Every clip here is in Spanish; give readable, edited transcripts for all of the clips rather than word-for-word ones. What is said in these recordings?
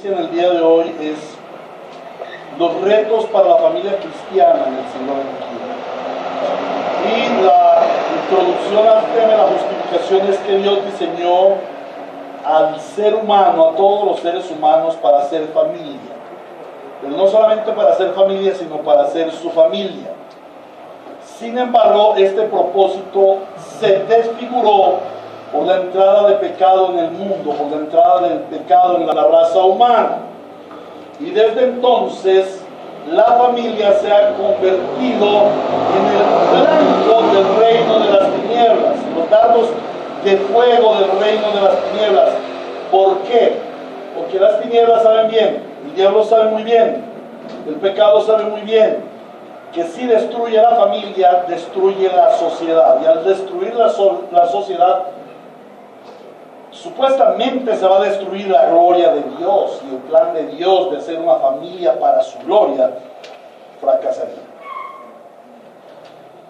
En el día de hoy es los retos para la familia cristiana en el siglo XXI. Y la introducción al tema de la justificación es que Dios diseñó al ser humano, a todos los seres humanos, para ser familia. Pero no solamente para ser familia, sino para ser su familia. Sin embargo, este propósito se desfiguró por la entrada de pecado en el mundo, por la entrada del pecado en la raza humana. Y desde entonces la familia se ha convertido en el blanco del reino de las tinieblas, los dardos de fuego del reino de las tinieblas. ¿Por qué? Porque las tinieblas saben bien, el diablo sabe muy bien, el pecado sabe muy bien, que si destruye la familia, destruye la sociedad. Y al destruir la sociedad, supuestamente se va a destruir la gloria de Dios, y el plan de Dios de hacer una familia para su gloria fracasaría.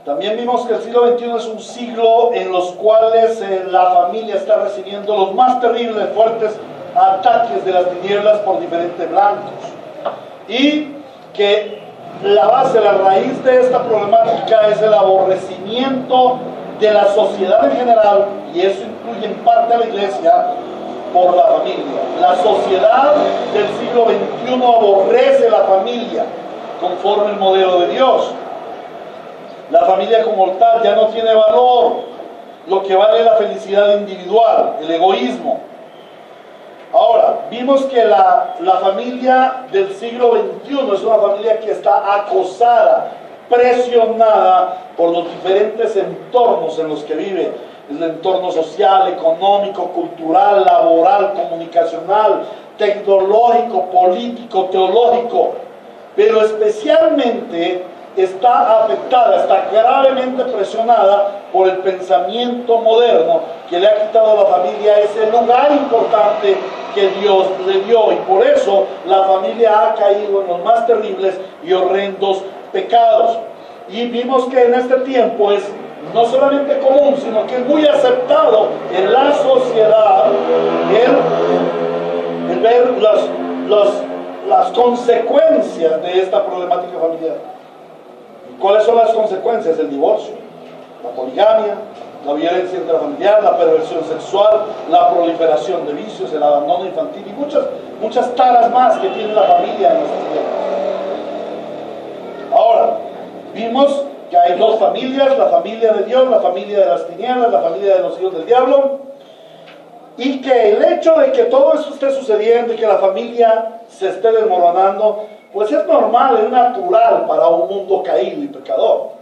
También vimos que el siglo XXI es un siglo en los cuales la familia está recibiendo los más terribles, fuertes ataques de las tinieblas por diferentes blancos, y que la base, la raíz de esta problemática es el aborrecimiento de la sociedad en general, y eso incluye en parte a la iglesia, por la familia. La sociedad del siglo XXI aborrece la familia conforme el modelo de Dios. La familia como tal ya no tiene valor. Lo que vale es la felicidad individual, el egoísmo. Ahora, vimos que la familia del siglo XXI es una familia que está acosada, presionada por los diferentes entornos en los que vive, el entorno social, económico, cultural, laboral, comunicacional, tecnológico, político, teológico, pero especialmente está afectada, está gravemente presionada por el pensamiento moderno que le ha quitado a la familia ese lugar importante que Dios le dio, y por eso la familia ha caído en los más terribles y horrendos pecados. Y vimos que en este tiempo es no solamente común, sino que es muy aceptado en la sociedad el ver las consecuencias de esta problemática familiar. ¿Cuáles son las consecuencias? El divorcio, la poligamia, la violencia intrafamiliar, la perversión sexual, la proliferación de vicios, el abandono infantil y muchas taras más que tiene la familia en nuestros tiempos. Ahora, vimos que hay dos familias, la familia de Dios, la familia de las tinieblas, la familia de los hijos del diablo, y que el hecho de que todo esto esté sucediendo y que la familia se esté desmoronando, pues es normal, es natural para un mundo caído y pecador.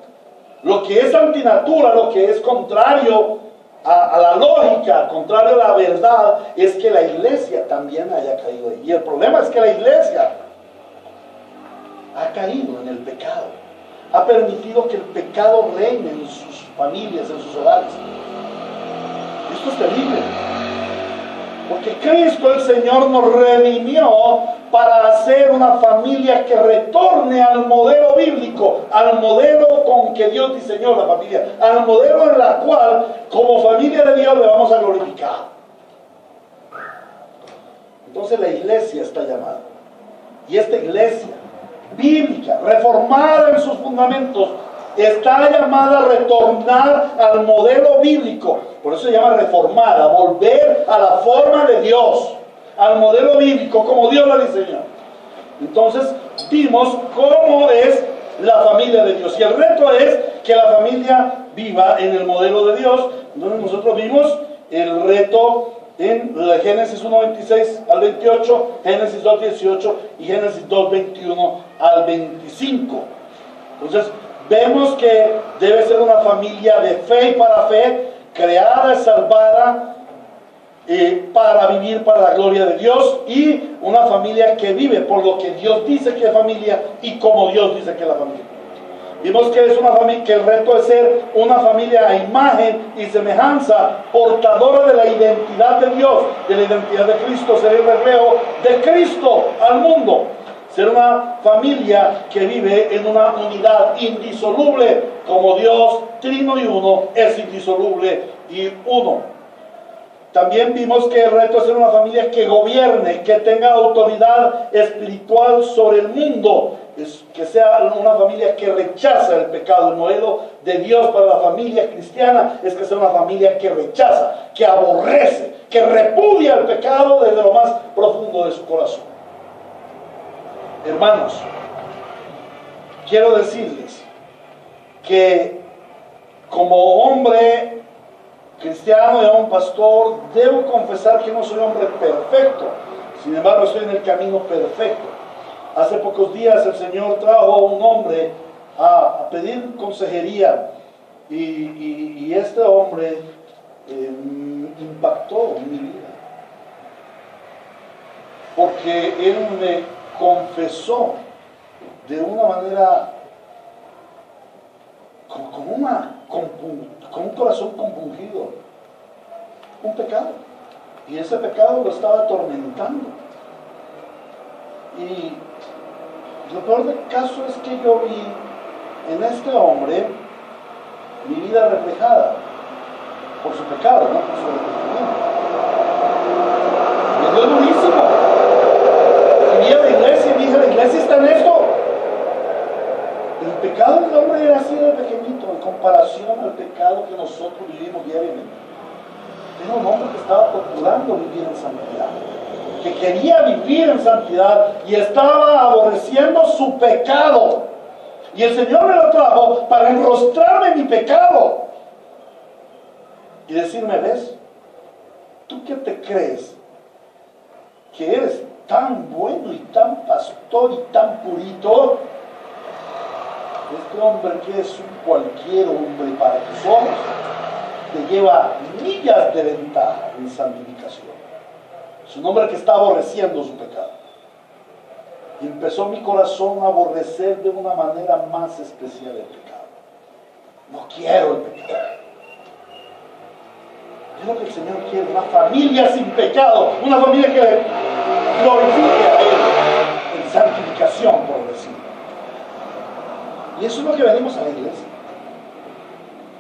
Lo que es antinatura, lo que es contrario a la lógica, contrario a la verdad, es que la iglesia también haya caído ahí. Y el problema es que la iglesia ha caído en el pecado, ha permitido que el pecado reine en sus familias, en sus hogares. Esto es terrible, porque Cristo el Señor nos redimió para hacer una familia que retorne al modelo bíblico, al modelo con que Dios diseñó la familia, al modelo en la cual como familia de Dios le vamos a glorificar. Entonces la iglesia está llamada, y esta iglesia bíblica, reformada en sus fundamentos, está llamada a retornar al modelo bíblico. Por eso se llama reformada, volver a la forma de Dios, al modelo bíblico como Dios lo diseñó. Entonces vimos cómo es la familia de Dios, y el reto es que la familia viva en el modelo de Dios. Entonces nosotros vimos el reto en Génesis 1:26 al 28, Génesis 2:18 y Génesis 2:21 al 25. Entonces vemos que debe ser una familia de fe y para fe, creada y salvada para vivir para la gloria de Dios, y una familia que vive por lo que Dios dice que es familia y como Dios dice que es la familia. Vimos que es una familia, que el reto es ser una familia a imagen y semejanza, portadora de la identidad de Dios, de la identidad de Cristo, ser el reflejo de Cristo al mundo. Ser una familia que vive en una unidad indisoluble, como Dios, trino y uno, es indisoluble y uno. También vimos que el reto es ser una familia que gobierne, que tenga autoridad espiritual sobre el mundo, que sea una familia que rechaza el pecado. El modelo de Dios para la familia cristiana es que sea una familia que rechaza, que aborrece, que repudia el pecado desde lo más profundo de su corazón. Hermanos, quiero decirles que como hombre cristiano y a un pastor, debo confesar que no soy hombre perfecto. Sin embargo, estoy en el camino perfecto. Hace pocos días el Señor trajo a un hombre a pedir consejería y este hombre impactó mi vida. Porque él me confesó de una manera con un corazón compungido un pecado, y ese pecado lo estaba atormentando. Y lo peor del caso es que yo vi en este hombre mi vida reflejada por su pecado, no por su arrepentimiento. Me dio durísimo. Y vi a la iglesia y dije: la iglesia está en esto. El pecado del hombre era así de pequeñito en comparación al pecado que nosotros vivimos diariamente. Era un hombre que estaba procurando vivir en santidad, que quería vivir en santidad y estaba aborreciendo su pecado. Y el Señor me lo trajo para enrostrarme mi pecado y decirme: ¿ves? ¿Tú qué te crees? Que eres tan bueno y tan pastor y tan purito. Este hombre que es un cualquier hombre para tus ojos, te lleva millas de ventaja en santificación. Es un hombre que está aborreciendo su pecado. Y empezó mi corazón a aborrecer de una manera más especial el pecado. No quiero el pecado. Es lo que el Señor quiere: una familia sin pecado, una familia que glorifique a Él en santificación, por decirlo. Y eso es lo que venimos a la iglesia.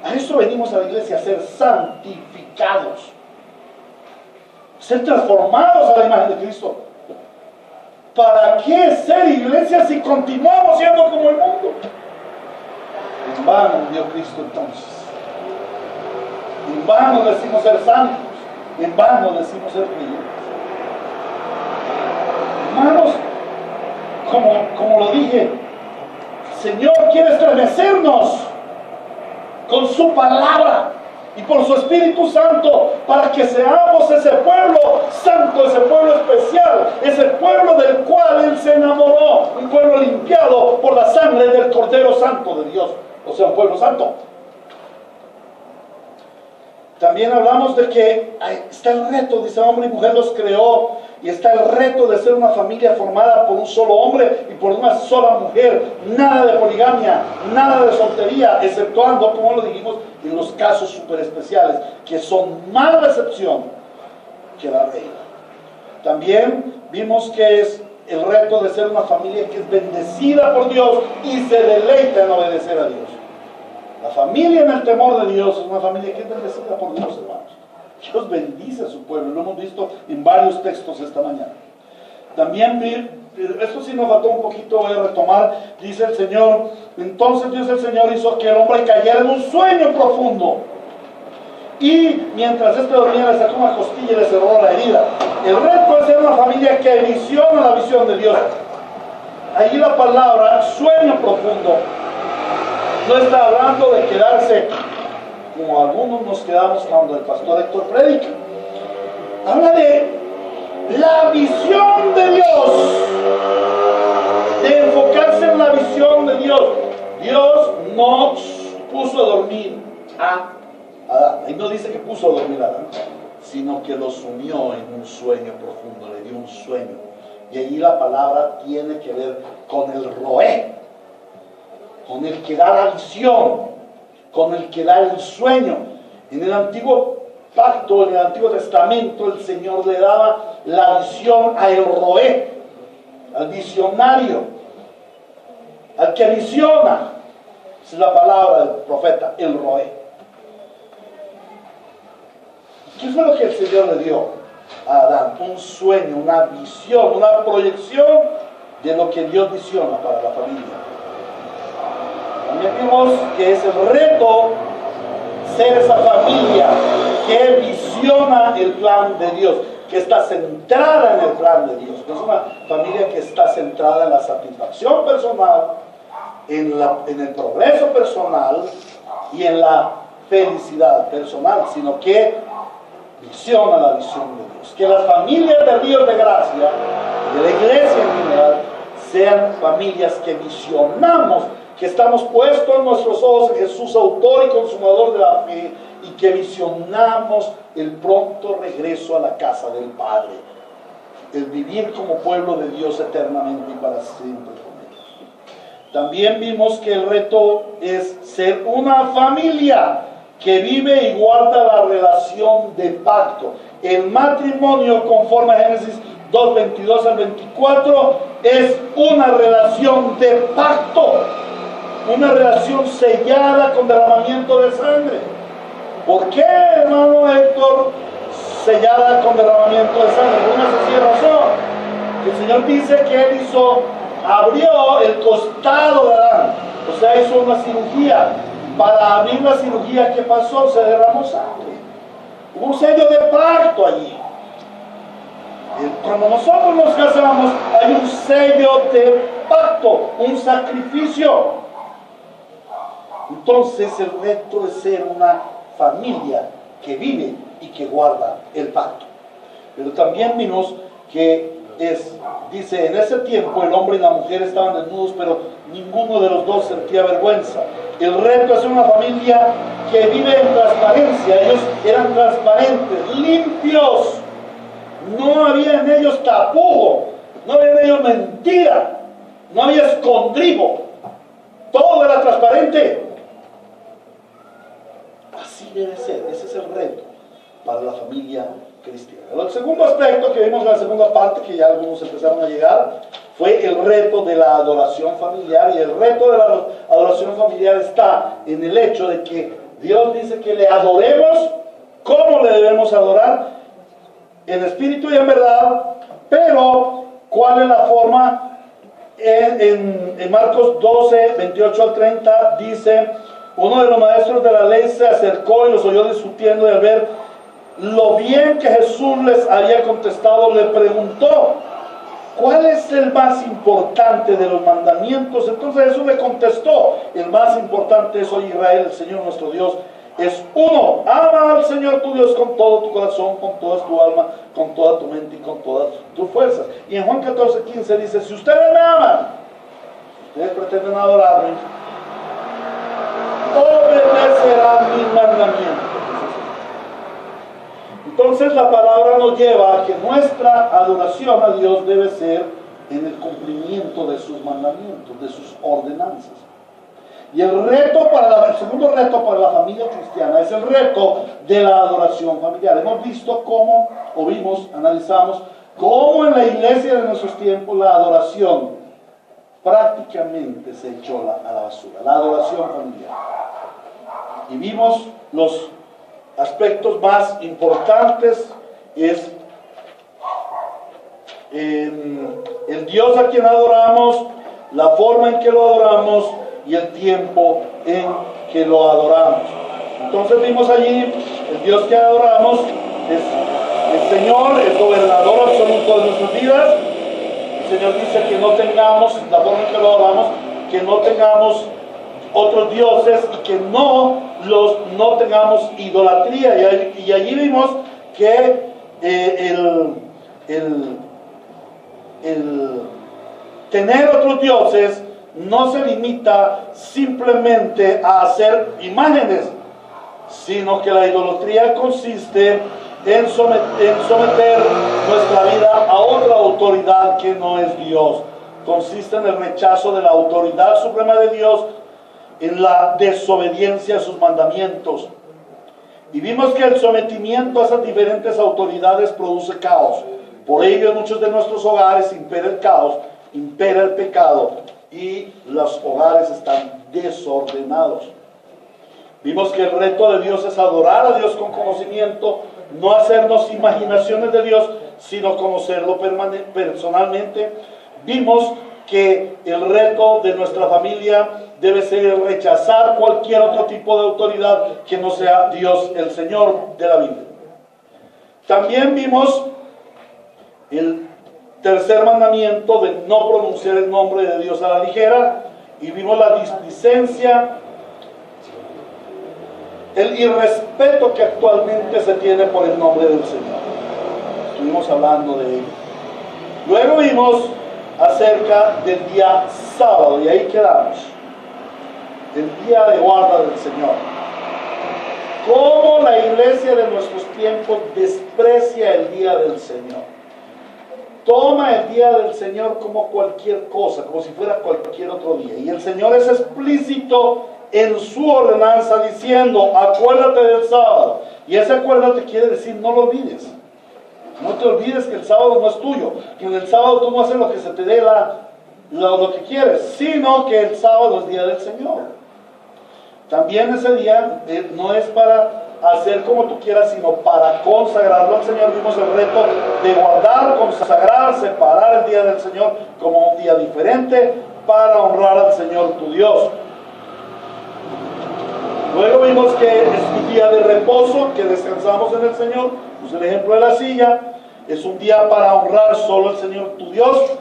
A eso venimos a la iglesia, a ser santificados, ser transformados a la imagen de Cristo. ¿Para qué ser iglesia si continuamos siendo como el mundo? En vano dio Cristo entonces. En vano decimos ser santos. En vano decimos ser creyentes. Hermanos, como lo dije, el Señor quiere estremecernos con su palabra y por su Espíritu Santo, para que seamos ese pueblo santo, ese pueblo especial, ese pueblo del cual Él se enamoró, un pueblo limpiado por la sangre del Cordero Santo de Dios, o sea, un pueblo santo. También hablamos de que está el reto, dice: hombre y mujer los creó, y está el reto de ser una familia formada por un solo hombre y por una sola mujer. Nada de poligamia, nada de soltería, exceptuando, como lo dijimos, en los casos súper especiales, que son más la excepción que la regla. También vimos que es el reto de ser una familia que es bendecida por Dios y se deleita en obedecer a Dios. La familia en el temor de Dios es una familia que es bendecida por Dios, hermanos. Dios bendice a su pueblo, lo hemos visto en varios textos esta mañana. También, esto sí nos faltó un poquito, voy a retomar. Dice el Señor: entonces Dios el Señor hizo que el hombre cayera en un sueño profundo, y mientras este dormía le sacó una costilla y le cerró la herida. El reto es ser una familia que visiona la visión de Dios. Allí la palabra sueño profundo no está hablando de quedarse como algunos nos quedamos cuando el pastor Héctor predica. Habla de la visión de Dios, de enfocarse en la visión de Dios. Dios no puso a dormir a Adán. Ahí no dice que puso a dormir a Adán, sino que lo sumió en un sueño profundo, le dio un sueño. Y ahí la palabra tiene que ver con el roé, con el que da la visión, con el que da el sueño. En el antiguo pacto, en el Antiguo Testamento, el Señor le daba la visión a el roé, al visionario, al que visiona. Esa es la palabra del profeta, el roé. ¿Qué fue lo que el Señor le dio a Adán? Un sueño, una visión, una proyección de lo que Dios visiona para la familia. También vimos que es el reto ser esa familia que visiona el plan de Dios, que está centrada en el plan de Dios. Es una familia que está centrada en la satisfacción personal, en el progreso personal y en la felicidad personal, sino que visiona la visión de Dios. Que las familias de Ríos de Gracia, de la iglesia en general, sean familias que visionamos, que estamos puestos nuestros ojos en Jesús, autor y consumador de la fe, y que visionamos el pronto regreso a la casa del Padre, el vivir como pueblo de Dios eternamente y para siempre con Él. También vimos que el reto es ser una familia que vive y guarda la relación de pacto. El matrimonio, conforme a Génesis 2, 22 al 24, es una relación de pacto, una relación sellada con derramamiento de sangre. ¿Por qué, hermano Héctor, sellada con derramamiento de sangre? Por una sencilla razón. El Señor dice que Él abrió el costado de Adán, o sea, hizo una cirugía. Para abrir la cirugía, ¿qué pasó? Se derramó sangre. Hubo un sello de pacto allí. Cuando nosotros nos casamos, hay un sello de pacto, un sacrificio. Entonces el reto es ser una familia que vive y que guarda el pacto. Pero también vimos que dice, en ese tiempo el hombre y la mujer estaban desnudos, pero ninguno de los dos sentía vergüenza. El reto es una familia que vive en transparencia. Ellos eran transparentes, limpios. No había en ellos tapujo, no había en ellos mentira, no había escondrijo. Todo era transparente. Así debe ser, ese es el reto para la familia cristiana. El segundo aspecto que vimos en la segunda parte, que ya algunos empezaron a llegar, fue el reto de la adoración familiar. Y el reto de la adoración familiar está en el hecho de que Dios dice que le adoremos. ¿Cómo le debemos adorar? En espíritu y en verdad. Pero, ¿cuál es la forma? En Marcos 12, 28 al 30 dice: uno de los maestros de la ley se acercó y los oyó discutiendo, y al ver lo bien que Jesús les había contestado, le preguntó: ¿cuál es el más importante de los mandamientos? Entonces Jesús le contestó: el más importante es: oye Israel, el Señor nuestro Dios es uno. Ama al Señor tu Dios con todo tu corazón, con toda tu alma, con toda tu mente y con todas tus fuerzas. Y en Juan 14, 15 dice: si ustedes me aman, ustedes pretenden adorarme, obedecerán mis mandamientos. Entonces la palabra nos lleva a que nuestra adoración a Dios debe ser en el cumplimiento de sus mandamientos, de sus ordenanzas. Y el segundo reto para la familia cristiana es el reto de la adoración familiar. Hemos visto analizamos cómo en la iglesia de nuestros tiempos la adoración prácticamente se echó a la basura, la adoración familiar. Y vimos los aspectos más importantes: es el Dios a quien adoramos, la forma en que lo adoramos y el tiempo en que lo adoramos. Entonces vimos allí el Dios que adoramos es el Señor, el gobernador absoluto de nuestras vidas. El Señor dice que no tengamos, la forma en que lo adoramos, que no tengamos otros dioses y que no tengamos idolatría. Y allí vimos que el tener otros dioses no se limita simplemente a hacer imágenes, sino que la idolatría consiste en someter nuestra vida a otra autoridad que no es Dios. Consiste en el rechazo de la autoridad suprema de Dios, en la desobediencia a sus mandamientos. Y vimos que el sometimiento a esas diferentes autoridades produce caos. Por ello en muchos de nuestros hogares impera el caos, impera el pecado, y los hogares están desordenados. Vimos que el reto de Dios es adorar a Dios con conocimiento, no hacernos imaginaciones de Dios, sino conocerlo personalmente. Vimos que el reto de nuestra familia debe ser rechazar cualquier otro tipo de autoridad que no sea Dios, el Señor de la Biblia. También vimos el tercer mandamiento de no pronunciar el nombre de Dios a la ligera, y vimos la displicencia, el irrespeto que actualmente se tiene por el nombre del Señor. Estuvimos hablando de ello. Luego vimos acerca del día sábado, y ahí quedamos. El día de guarda del Señor. Cómo la iglesia de nuestros tiempos desprecia el día del Señor. Toma el día del Señor como cualquier cosa, como si fuera cualquier otro día. Y el Señor es explícito en su ordenanza diciendo: acuérdate del sábado. Y ese acuérdate quiere decir no lo olvides. No te olvides que el sábado no es tuyo, que en el sábado tú no haces lo que se te dé lo que quieres, sino que el sábado es día del Señor. También ese día no es para hacer como tú quieras, sino para consagrarlo al Señor. Vimos el reto de guardar, consagrar, separar el día del Señor como un día diferente para honrar al Señor tu Dios. Luego vimos que es un día de reposo, que descansamos en el Señor. Pues el ejemplo de la silla. Es un día para honrar solo al Señor tu Dios.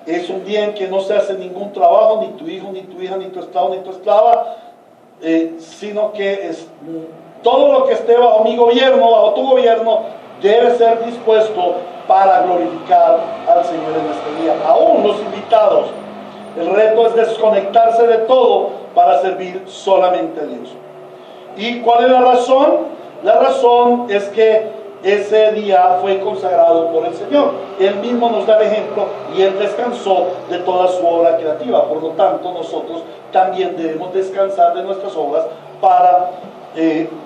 Es un día en que no se hace ningún trabajo, ni tu hijo, ni tu hija, ni tu esclavo, ni tu esclava, sino que todo lo que esté bajo mi gobierno, bajo tu gobierno, debe ser dispuesto para glorificar al Señor en este día. Aún los invitados, el reto es desconectarse de todo para servir solamente a Dios. ¿Y cuál es la razón? La razón es que ese día fue consagrado por el Señor. Él mismo nos da el ejemplo y Él descansó de toda su obra creativa. Por lo tanto, nosotros también debemos descansar de nuestras obras para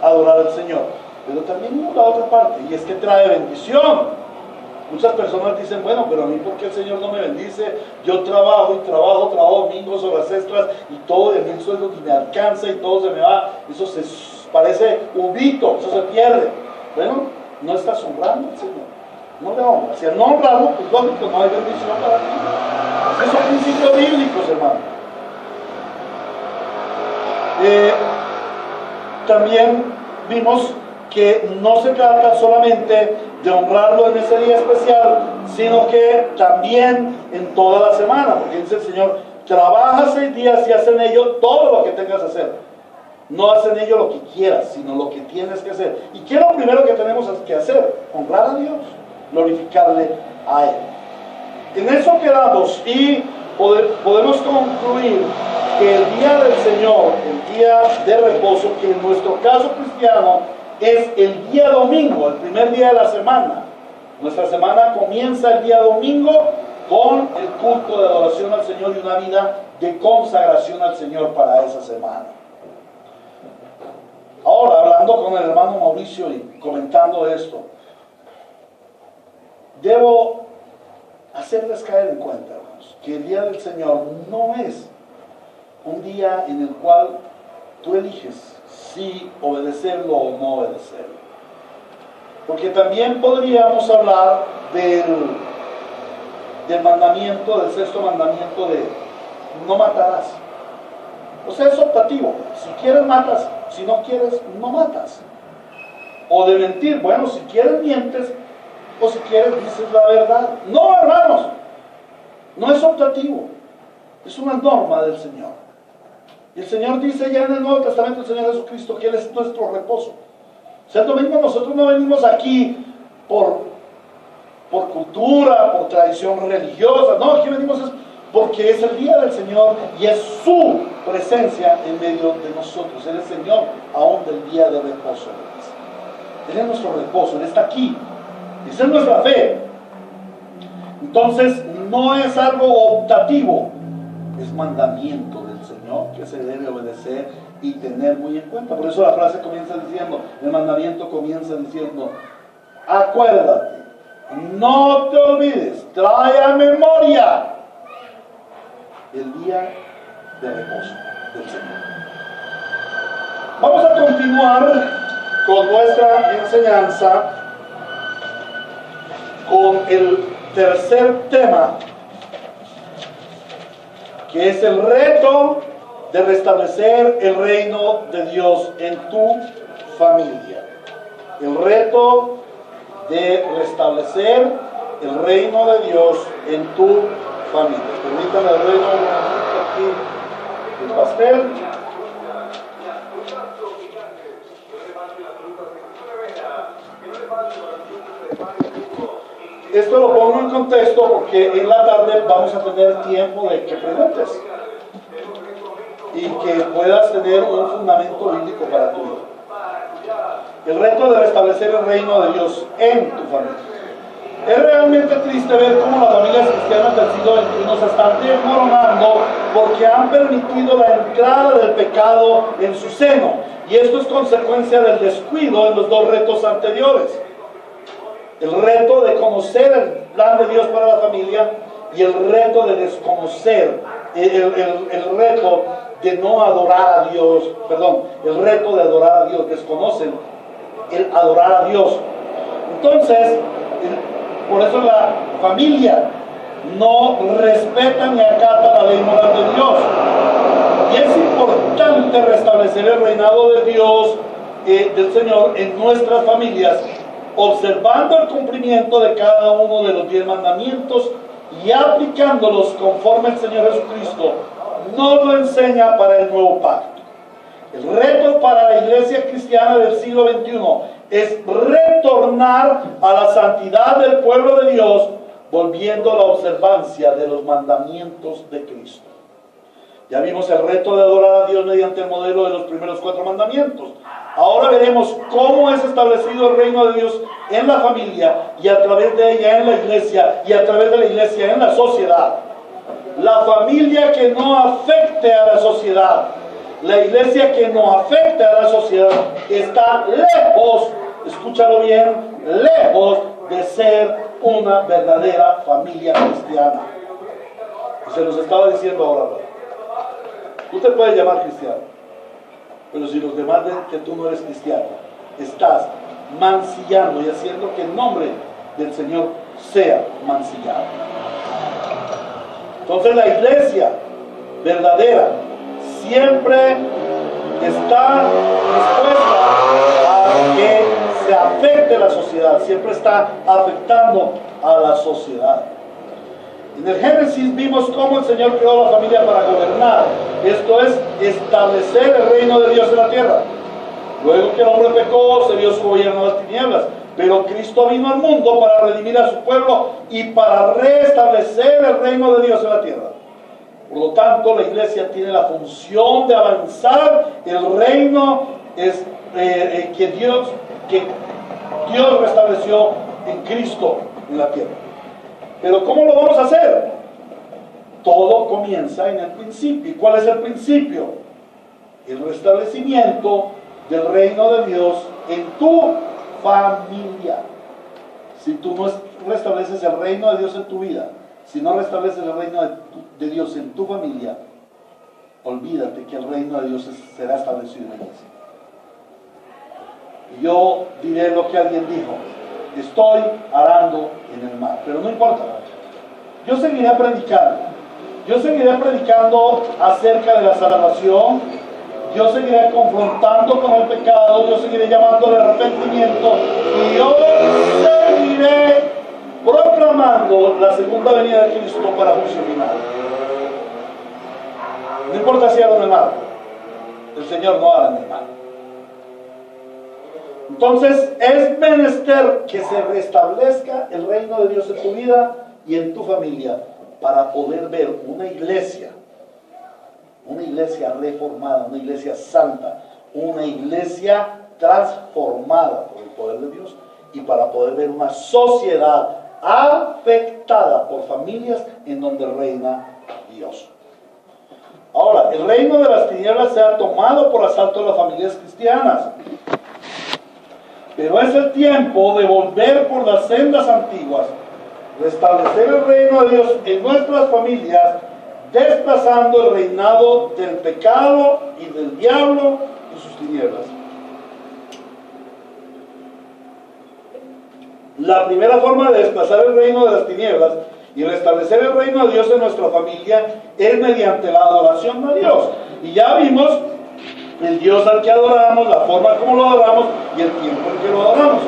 adorar al Señor. Pero también hay la otra parte, y es que trae bendición. Muchas personas dicen: bueno, pero a mí, ¿por qué el Señor no me bendice? Yo trabajo y trabajo domingos, horas extras, y todo de mi sueldo ni me alcanza, y todo se me va. Eso se parece ubito, eso se pierde. Bueno, no estás honrando al Señor, no le honras. Si al no honrarlo, pues lógico, no hay bendición para ti. Esos son principios bíblicos, hermano. También vimos que no se trata solamente de honrarlo en ese día especial, sino que también en toda la semana, porque dice el Señor: trabaja 6 días y haz en ello todo lo que tengas que hacer. No haz en ello lo que quieras, sino lo que tienes que hacer. ¿Y qué es lo primero que tenemos que hacer? Honrar a Dios, glorificarle a Él. En eso quedamos, y podemos concluir que el día del Señor, el día de reposo, que en nuestro caso cristiano es el día domingo, el primer día de la semana. Nuestra semana comienza el día domingo con el culto de adoración al Señor y una vida de consagración al Señor para esa semana. Ahora, hablando con el hermano Mauricio y comentando esto, debo hacerles caer en cuenta, hermanos, que el día del Señor no es un día en el cual tú eliges si obedecerlo o no obedecerlo. Porque también podríamos hablar del mandamiento, del 6º mandamiento de no matarás. O sea, es optativo. Si quieres, matas. Si no quieres, no matas. O de mentir. Bueno, si quieres, mientes. O si quieres, dices la verdad. No, hermanos. No es optativo. Es una norma del Señor. Y el Señor dice ya en el Nuevo Testamento, el Señor Jesucristo, que Él es nuestro reposo. O sea, el domingo nosotros no venimos aquí por cultura, por tradición religiosa. No, aquí venimos porque es el día del Señor y es su presencia en medio de nosotros. Él es Señor aún del día de reposo. Él es nuestro reposo, Él está aquí. Esa es nuestra fe. Entonces, no es algo optativo, es mandamiento del Señor que se debe obedecer y tener muy en cuenta. Por eso la frase comienza diciendo, el mandamiento comienza diciendo: acuérdate, no te olvides, trae a memoria el día de reposo del Señor. Vamos a continuar con nuestra enseñanza con el tercer tema, que es el reto de restablecer el reino de Dios en tu familia. El reto de restablecer el reino de Dios en tu familia. Permítanme luego aquí el pastel. Esto lo pongo en contexto porque en la tarde vamos a tener tiempo de que preguntes y que puedas tener un fundamento bíblico para tu vida. El reto de restablecer el reino de Dios en tu familia. Es realmente triste ver cómo las familias cristianas del siglo XXI se están desmoronando porque han permitido la entrada del pecado en su seno. Y esto es consecuencia del descuido de los dos retos anteriores. El reto de conocer el plan de Dios para la familia y el reto de desconocer, el reto de no adorar a Dios, el reto de adorar a Dios, desconocen el adorar a Dios. Entonces, por eso la familia no respeta ni acata la ley moral de Dios. Y es importante restablecer el reinado de Dios, del Señor, en nuestras familias, observando el cumplimiento de cada uno de los 10 mandamientos y aplicándolos conforme el Señor Jesucristo nos lo enseña para el nuevo pacto. El reto para la iglesia cristiana del siglo XXI es retornar a la santidad del pueblo de Dios, volviendo a la observancia de los mandamientos de Cristo. Ya vimos el reto de adorar a Dios mediante el modelo de los primeros 4 mandamientos. Ahora veremos cómo es establecido el reino de Dios en la familia y a través de ella en la iglesia y a través de la iglesia en la sociedad. La familia que no afecte a la sociedad, la iglesia que no afecte a la sociedad, está lejos, escúchalo bien, lejos de ser una verdadera familia cristiana. Y se los estaba diciendo ahora. Tú te puedes llamar cristiano, pero si los demás ven que tú no eres cristiano, estás mancillando y haciendo que el nombre del Señor sea mancillado. Entonces la iglesia verdadera siempre está dispuesta a que se afecte la sociedad, siempre está afectando a la sociedad. En el Génesis vimos cómo el Señor creó la familia para gobernar, esto es, establecer el reino de Dios en la tierra. Luego que el hombre pecó, se dio su gobierno a las tinieblas, pero Cristo vino al mundo para redimir a su pueblo y para restablecer el reino de Dios en la tierra. Por lo tanto, la iglesia tiene la función de avanzar el reino que Dios restableció en Cristo en la tierra. Pero ¿cómo lo vamos a hacer? Todo comienza en el principio. ¿Y cuál es el principio? El restablecimiento del reino de Dios en tu familia. Si tú no restableces el reino de Dios en tu vida, si no restableces el reino de Dios en tu familia, olvídate que el reino de Dios será establecido en la iglesia. Y yo diré lo que alguien dijo: estoy arando en el mar, pero no importa, yo seguiré predicando acerca de la salvación, yo seguiré confrontando con el pecado, yo seguiré llamando al arrepentimiento y yo seguiré proclamando la segunda venida de Cristo para juicio final. No importa si hago en el mar, el Señor no hará en el mar. Entonces es menester que se restablezca el reino de Dios en tu vida y en tu familia para poder ver una iglesia reformada, una iglesia santa, una iglesia transformada por el poder de Dios, y para poder ver una sociedad afectada por familias en donde reina Dios. Ahora, el reino de las tinieblas se ha tomado por asalto a las familias cristianas. Pero es el tiempo de volver por las sendas antiguas, restablecer el reino de Dios en nuestras familias, desplazando el reinado del pecado y del diablo y sus tinieblas. La primera forma de desplazar el reino de las tinieblas y restablecer el reino de Dios en nuestra familia es mediante la adoración a Dios. Y ya vimos el Dios al que adoramos, la forma como lo adoramos y el tiempo en que lo adoramos.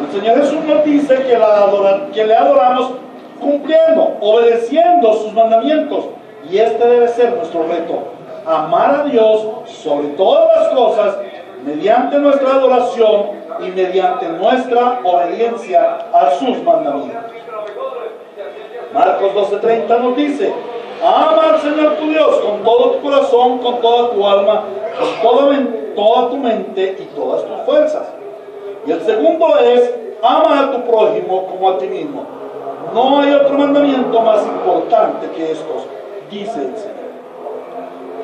El Señor Jesús nos dice que le adoramos cumpliendo, obedeciendo sus mandamientos. Y este debe ser nuestro reto: amar a Dios sobre todas las cosas mediante nuestra adoración y mediante nuestra obediencia a sus mandamientos. Marcos 12:30 nos dice: ama al Señor tu Dios con todo tu corazón, con toda tu alma, con toda tu mente y todas tus fuerzas. Y el segundo es: ama a tu prójimo como a ti mismo. No hay otro mandamiento más importante que estos, dice el Señor.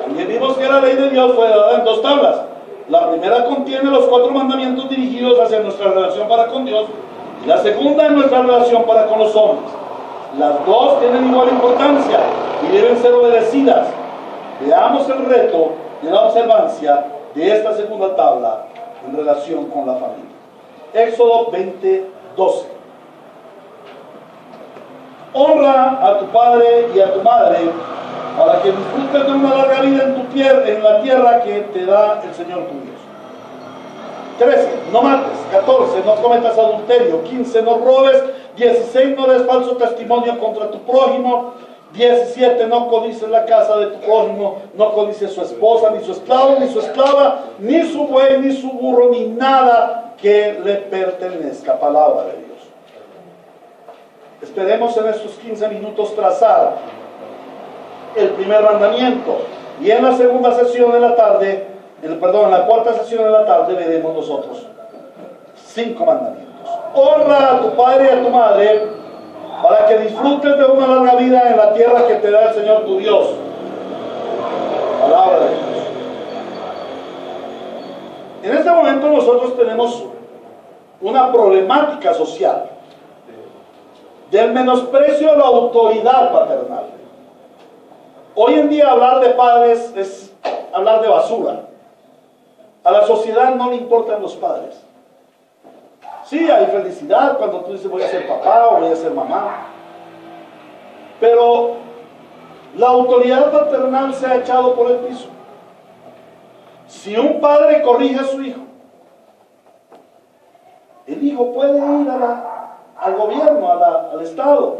También vimos que la ley de Dios fue dada en 2 tablas. La primera contiene los 4 mandamientos dirigidos hacia nuestra relación para con Dios, y la segunda en nuestra relación para con los hombres. Las 2 tienen igual importancia y deben ser obedecidas. Veamos el reto de la observancia de esta segunda tabla en relación con la familia. Éxodo 20:12. Honra a tu padre y a tu madre para que disfrutes de una larga vida en la tierra que te da el Señor tu Dios. 13. No mates. 14. No cometas adulterio. 15. No robes. 16. No des falso testimonio contra tu prójimo. 17. No codices la casa de tu prójimo. No codices su esposa, ni su esclavo, ni su esclava, ni su buey, ni su burro, ni nada que le pertenezca. Palabra de Dios. Esperemos en estos 15 minutos trazar el primer mandamiento, y en la segunda sesión de la tarde, en la cuarta sesión de la tarde, veremos nosotros 5 mandamientos. Honra a tu padre y a tu madre para que disfrutes de una larga vida en la tierra que te da el Señor tu Dios. Palabra de Dios. En este momento nosotros tenemos una problemática social del menosprecio a la autoridad paternal. Hoy en día hablar de padres es hablar de basura. A la sociedad no le importan los padres. Sí, hay felicidad cuando tú dices voy a ser papá o voy a ser mamá. Pero la autoridad paternal se ha echado por el piso. Si un padre corrige a su hijo, el hijo puede ir al gobierno, al Estado,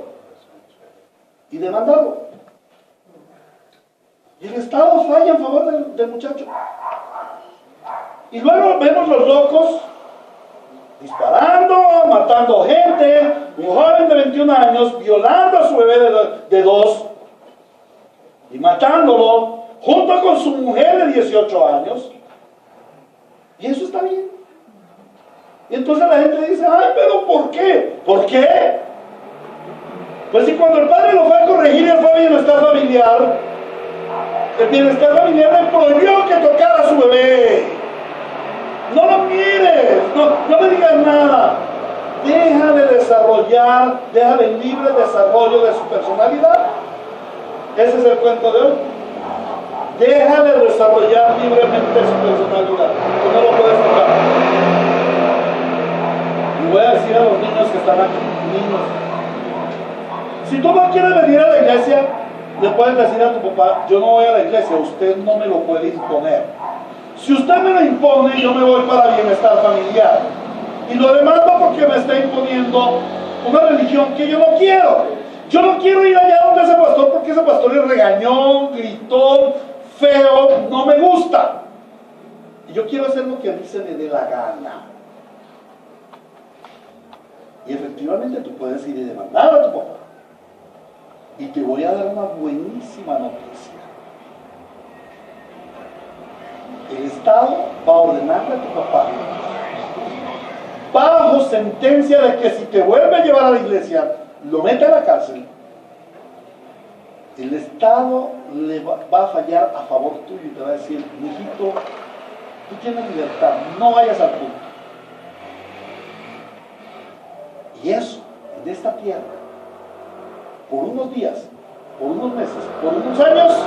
y demandarlo. Y el Estado falla en favor del muchacho. Y luego vemos los locos disparando, matando gente, un joven de 21 años violando a su bebé de 2 y matándolo junto con su mujer de 18 años. Y eso está bien. Y entonces la gente dice, ay, pero ¿por qué? ¿Por qué? Pues si cuando el padre lo fue a corregir, él fue a bienestar familiar, el bienestar familiar le prohibió que tocara a su bebé. No lo mires, no le digas nada. Déjale desarrollar, déjale libre desarrollo de su personalidad. Ese es el cuento de hoy. Déjale desarrollar libremente su personalidad. Tú no lo puedes tocar. Y voy a decir a los niños que están aquí, niños, si tú no quieres venir a la iglesia, le puedes decir a tu papá, yo no voy a la iglesia, usted no me lo puede imponer. Si usted me lo impone, yo me voy para bienestar familiar. Y lo demando porque me está imponiendo una religión que yo no quiero. Yo no quiero ir allá donde ese pastor porque ese pastor es regañón, gritón, feo, no me gusta. Y yo quiero hacer lo que a mí se me dé la gana. Y efectivamente tú puedes ir y demandar a tu papá. Y te voy a dar una buenísima noticia. El Estado va a ordenarle a tu papá, bajo sentencia de que si te vuelve a llevar a la iglesia, lo mete a la cárcel. El Estado le va a fallar a favor tuyo y te va a decir, mijito, tú tienes libertad, no vayas al culto. Y eso, de esta tierra, por unos días, por unos meses, por unos años,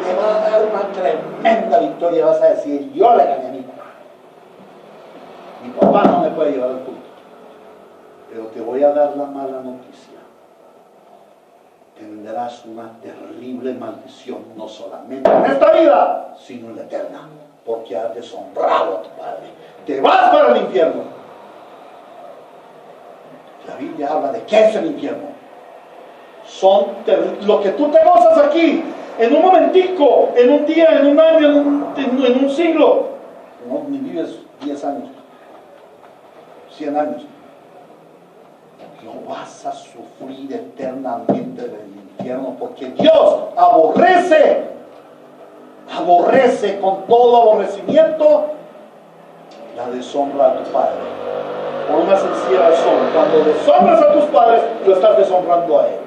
te va a dar una tremenda victoria. Vas a decir, yo le gané a mi papá. Mi papá no me puede llevar al culto. Pero te voy a dar la mala noticia. Tendrás una terrible maldición, no solamente en esta vida, sino en la eterna, porque has deshonrado a tu Padre. Te vas para el infierno. La Biblia habla de qué es el infierno. Son lo que tú te gozas aquí, en un momentico, en un día, en un año, en un siglo. No, ni vives 10 años, 100 años. Lo vas a sufrir eternamente del infierno, porque Dios aborrece con todo aborrecimiento la deshonra a tu Padre. Por una sencilla razón: cuando deshonras a tus padres, lo estás deshonrando a Él.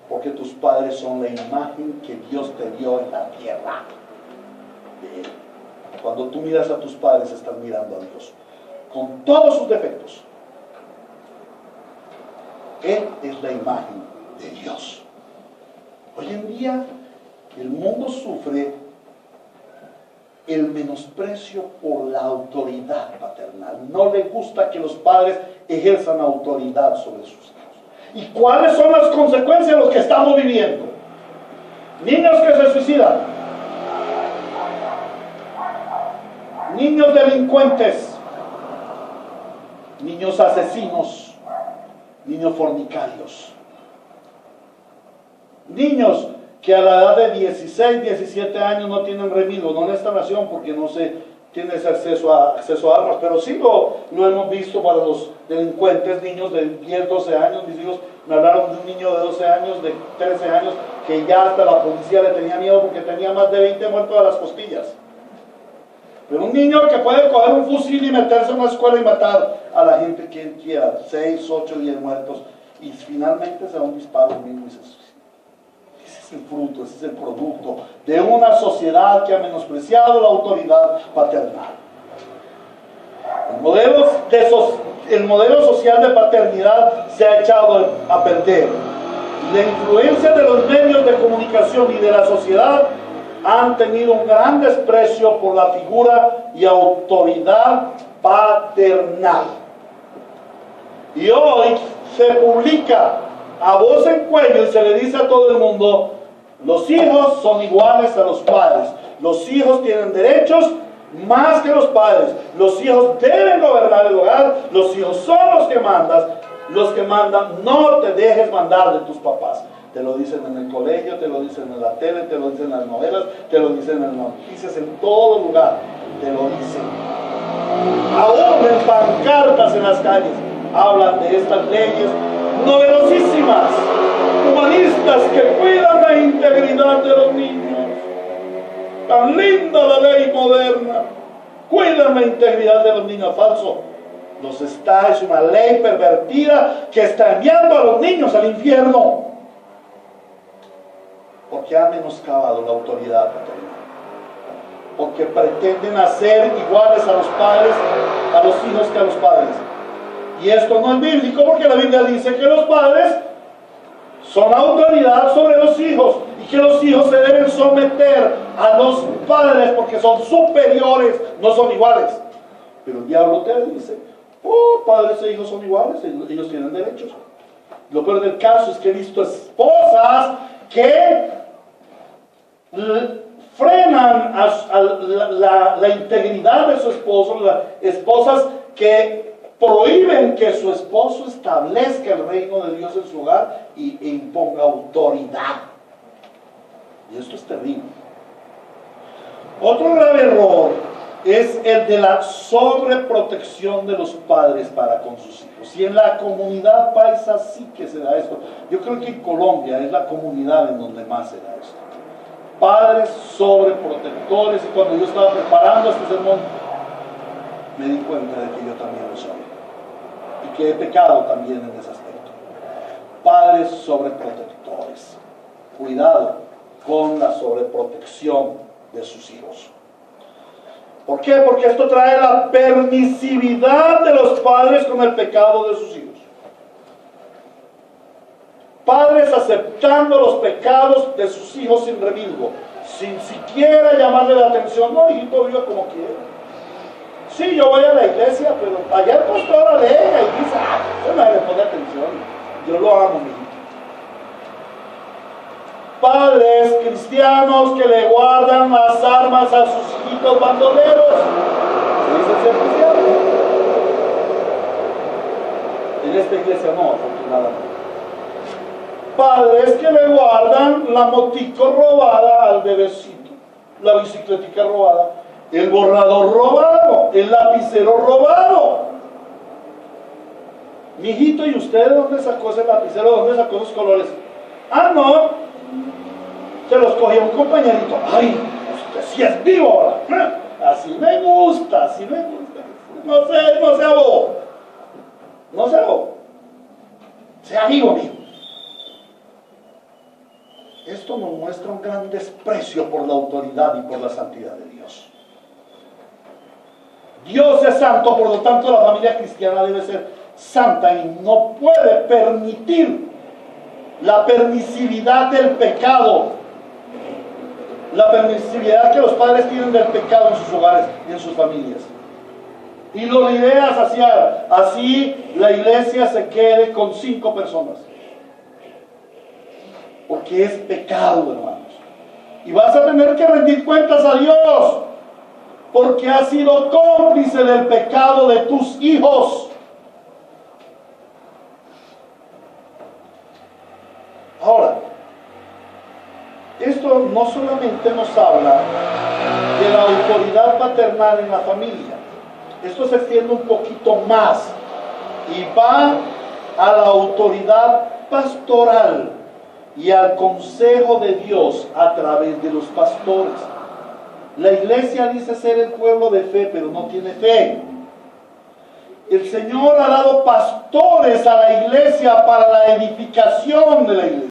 Porque tus padres son la imagen que Dios te dio en la tierra de Él. Cuando tú miras a tus padres, estás mirando a Dios, con todos sus defectos. Él es la imagen de Dios. Hoy en día, el mundo sufre el menosprecio por la autoridad paternal. No le gusta que los padres ejerzan autoridad sobre sus hijos. ¿Y cuáles son las consecuencias de lo que estamos viviendo? Niños que se suicidan, niños delincuentes, niños asesinos, niños fornicarios, niños que a la edad de 16, 17 años no tienen remido, no en esta nación porque no se tiene ese acceso a armas, pero sí lo hemos visto para los delincuentes, niños de 10, 12 años. Mis hijos me hablaron de un niño de 12 años, de 13 años, que ya hasta la policía le tenía miedo porque tenía más de 20 muertos a las costillas. Pero un niño que puede coger un fusil y meterse en una escuela y matar a la gente que él quiera, 6, 8, 10 muertos, y finalmente se da un disparo mismo y se suicida. Ese es el fruto, ese es el producto de una sociedad que ha menospreciado la autoridad paternal. El modelo social de paternidad se ha echado a perder. La influencia de los medios de comunicación y de la sociedad han tenido un gran desprecio por la figura y autoridad paternal. Y hoy se publica a voz en cuello y se le dice a todo el mundo: los hijos son iguales a los padres, los hijos tienen derechos más que los padres, los hijos deben gobernar el hogar, los hijos son los que mandan, no te dejes mandar de tus papás. Te lo dicen en el colegio, te lo dicen en la tele, te lo dicen en las novelas, te lo dicen en las noticias, en todo lugar te lo dicen. Aún en pancartas en las calles hablan de estas leyes novedosísimas, humanistas, que cuidan la integridad de los niños. Tan linda la ley moderna, cuidan la integridad de los niños. Falso. Es una ley pervertida que está enviando a los niños al infierno, porque han menoscabado la autoridad paternal, porque pretenden hacer iguales a los padres, a los hijos, que a los padres. Y esto no es bíblico, porque la Biblia dice que los padres son autoridad sobre los hijos y que los hijos se deben someter a los padres porque son superiores, no son iguales. Pero el diablo te dice: oh, padres e hijos son iguales, ellos tienen derechos. Lo peor del caso es que he visto esposas que frenan la integridad de su esposo, esposas que prohíben que su esposo establezca el reino de Dios en su hogar e imponga autoridad. Y esto es terrible. Otro grave error es el de la sobreprotección de los padres para con sus hijos. Y en la comunidad paisa sí que se da esto. Yo creo que en Colombia es la comunidad en donde más se da esto. Padres sobreprotectores. Y cuando yo estaba preparando este sermón, me di cuenta de que yo también lo soy. Y que he pecado también en ese aspecto. Padres sobreprotectores. Cuidado con la sobreprotección de sus hijos. ¿Por qué? Porque esto trae la permisividad de los padres con el pecado de sus hijos. Padres aceptando los pecados de sus hijos sin remilgo, sin siquiera llamarle la atención. No, hijito, viva como quiera. Sí, yo voy a la iglesia, pero allá el pastor alega y dice, yo no le pone atención, yo lo amo, mi hijo. Padres cristianos que le guardan las armas a sus hijitos bandoleros, dicen ser cristianos. En esta iglesia no, afortunadamente. Padres que le guardan la motico robada al bebecito, la bicicletica robada, el borrador robado, el lapicero robado. Mijito, ¿y usted dónde sacó ese lapicero? ¿Dónde sacó esos colores? Ah, no, se los cogió un compañerito. Ay, usted sí es vivo ahora. Así me gusta, así me gusta. No sea bobo. No sea bobo. Sea vivo, mijo. Esto nos muestra un gran desprecio por la autoridad y por la santidad de Dios. Dios es santo, por lo tanto la familia cristiana debe ser santa y no puede permitir la permisividad del pecado, la permisividad que los padres tienen del pecado en sus hogares y en sus familias. Y lo ideas así la iglesia se quede con 5 personas. Porque es pecado, hermanos. Y vas a tener que rendir cuentas a Dios, porque has sido cómplice del pecado de tus hijos. Ahora, esto no solamente nos habla de la autoridad paternal en la familia, esto se extiende un poquito más y va a la autoridad pastoral y al consejo de Dios a través de los pastores. La iglesia dice ser el pueblo de fe, pero no tiene fe. El Señor ha dado pastores a la iglesia para la edificación de la iglesia.